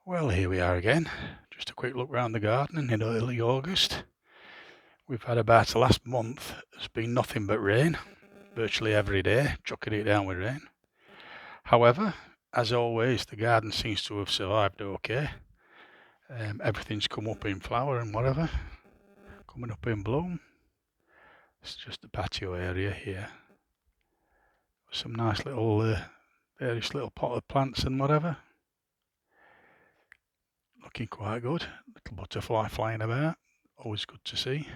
Well, here we are again. Just a quick look round the garden in early August. We've had about the last month, it's been nothing but rain, virtually every day, chucking it down with rain. However, as always, the garden seems to have survived okay. Everything's come up in flower and whatever, coming up in bloom. It's just the patio area here. Some nice little, various little potted plants and whatever. Looking quite good. Little butterfly flying about, always good to see.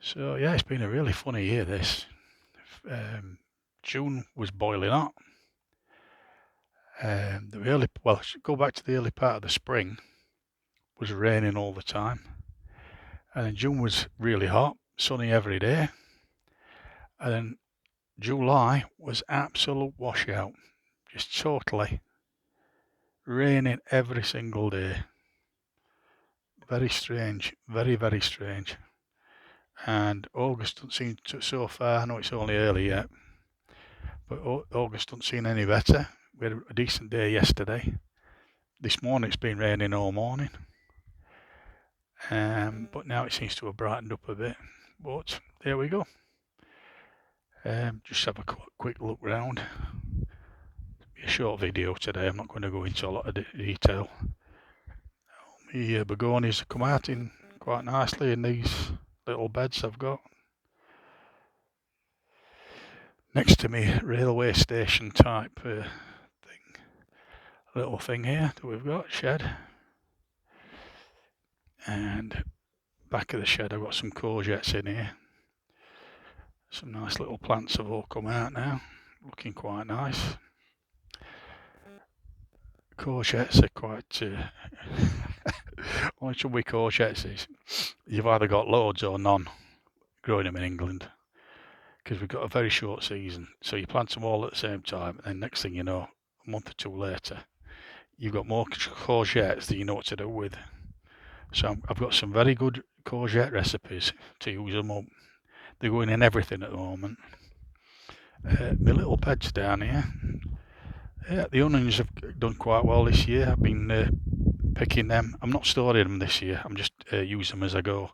So yeah, it's been a really funny year this. June was boiling hot. Go back to the early part of the spring, was raining all the time. And then June was really hot, sunny every day. And then July was absolute washout, just totally raining every single day. Very strange, very, very strange. And August doesn't seem to, so far, I know it's only early yet, but August doesn't seem any better. We had a decent day yesterday. This morning it's been raining all morning, but now it seems to have brightened up a bit. But there we go. Just have a quick look round. It'll be a short video today. I'm not going to go into a lot of detail. The begonias have come out in quite nicely in these little beds I've got. Next to me, railway station type thing. Little thing here that we've got, shed. And back of the shed I've got some courgettes in here. Some nice little plants have all come out now, looking quite nice. Courgettes are quite, what should we courgettes is, you've either got loads or none growing them in England, because we've got a very short season. So you plant them all at the same time, and next thing you know, a month or two later, you've got more courgettes than you know what to do with. So I've got some very good courgette recipes to use them up. They're going in everything at the moment. My little beds down here. Yeah, the onions have done quite well this year. I've been picking them. I'm not storing them this year. I'm just using them as I go.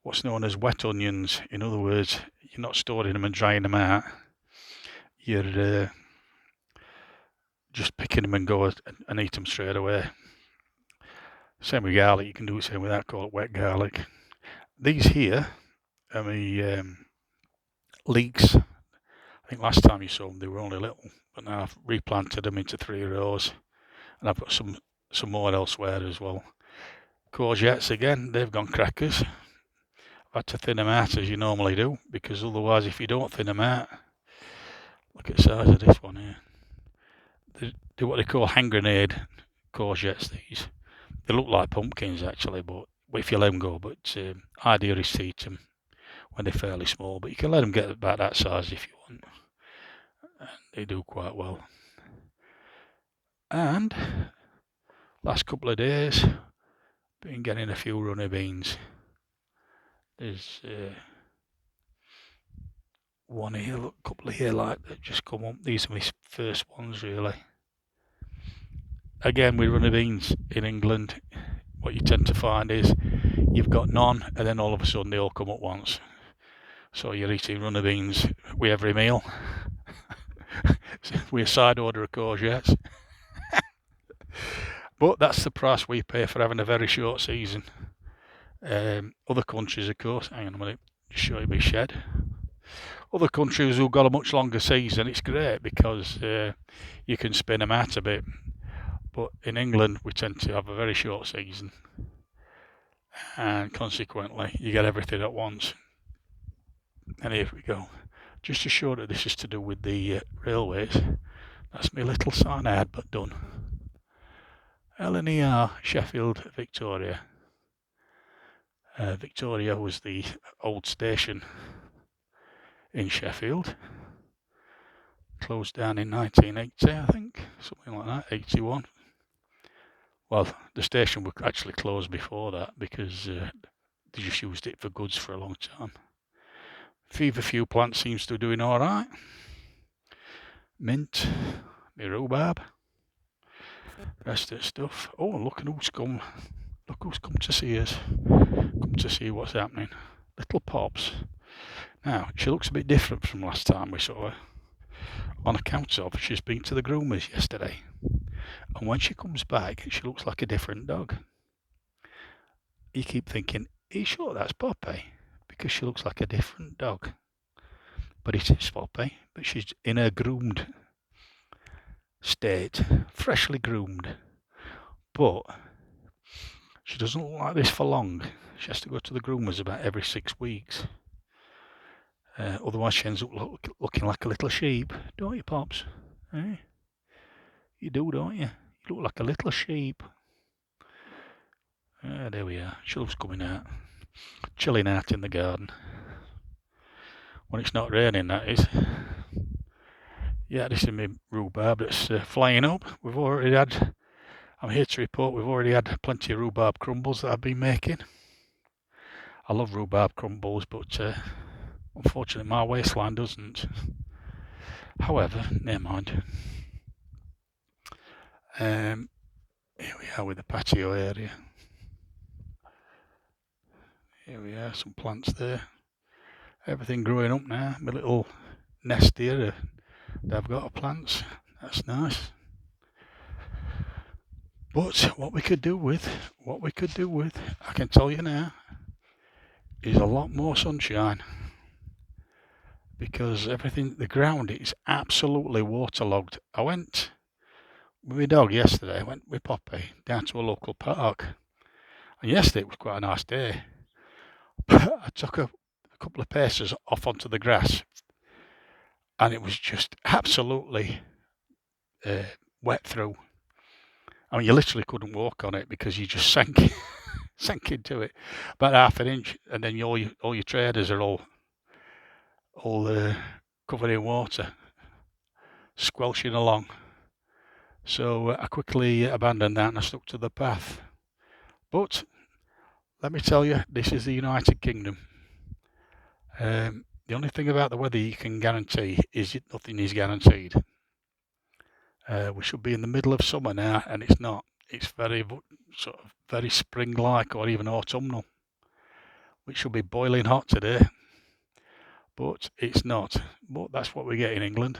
What's known as wet onions. In other words, you're not storing them and drying them out. You're just picking them and go and eat them straight away. Same with garlic. You can do the same with that. Call it wet garlic. These here are my leeks. I think last time you saw them, they were only little, but now I've replanted them into 3 rows, and I've got some more elsewhere as well. Courgettes again, they've gone crackers. I've had to thin them out as you normally do, because otherwise if you don't thin them out, look at the size of this one here. They're what they call hand grenade courgettes, these. They look like pumpkins actually, but if you let them go, but idea is to eat them when they're fairly small, but you can let them get about that size if you want, and they do quite well. And last couple of days, been getting a few runny beans. There's one here, look, a couple of here like that just come up. These are my first ones really. Again, with runny beans in England, what you tend to find is you've got none, and then all of a sudden they all come at once. So you're eating runny beans with every meal. With a side order of courgettes. But that's the price we pay for having a very short season. Other countries, of course, hang on a minute, just show you my shed. Other countries who've got a much longer season, it's great because you can spin them out a bit. But in England, we tend to have a very short season, and consequently, you get everything at once. And here we go. Just to show that this is to do with the railways, that's my little sign I had but done. LNER, Sheffield, Victoria. Victoria was the old station in Sheffield. Closed down in 1980, I think, something like that, 81. Well, the station was actually closed before that because they just used it for goods for a long time. Feverfew plant seems to be doing all right. Mint, my rhubarb. rest of the stuff. Oh, look who's come. Look who's come to see us. Come to see what's happening. Little Pops. Now, she looks a bit different from last time we saw her. On account of she's been to the groomers yesterday. And when she comes back, she looks like a different dog. You keep thinking, are you sure that's Poppy? Because she looks like a different dog. But it is Poppy, but she's in her groomed state, freshly groomed. But she doesn't look like this for long. She has to go to the groomers about every 6 weeks. Otherwise she ends up looking like a little sheep. Don't you, Pops? Eh? You do, don't you? You look like a little sheep. There we are. She loves coming out. Chilling out in the garden. When it's not raining, that is. Yeah, this is my rhubarb that's flying up. We've already had, I'm here to report, we've already had plenty of rhubarb crumbles that I've been making. I love rhubarb crumbles, but unfortunately my waistline doesn't. However, never mind. Here we are with the patio area. Here we are, some plants there. Everything growing up now. My little nest here, they've got plants. That's nice. But what we could do with, I can tell you now, is a lot more sunshine. Because everything, the ground is absolutely waterlogged. I went with my dog yesterday, I went with Poppy down to a local park. And yesterday it was quite a nice day. I took a couple of paces off onto the grass and it was just absolutely wet through. I mean, you literally couldn't walk on it because you just sank into it about half an inch, and then all your traders are all covered in water, squelching along. So I quickly abandoned that and I stuck to the path. But let me tell you, this is the United Kingdom. The only thing about the weather you can guarantee is nothing is guaranteed. We should be in the middle of summer now, and it's not. It's very spring-like or even autumnal. It should be boiling hot today, but it's not. But that's what we get in England.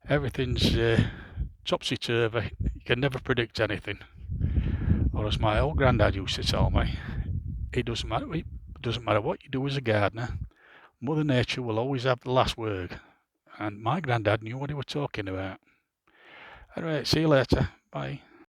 Everything's topsy-turvy. You can never predict anything. Or as my old granddad used to tell me, it doesn't matter what you do as a gardener, Mother Nature will always have the last word. And my granddad knew what he was talking about. Anyway, see you later. Bye.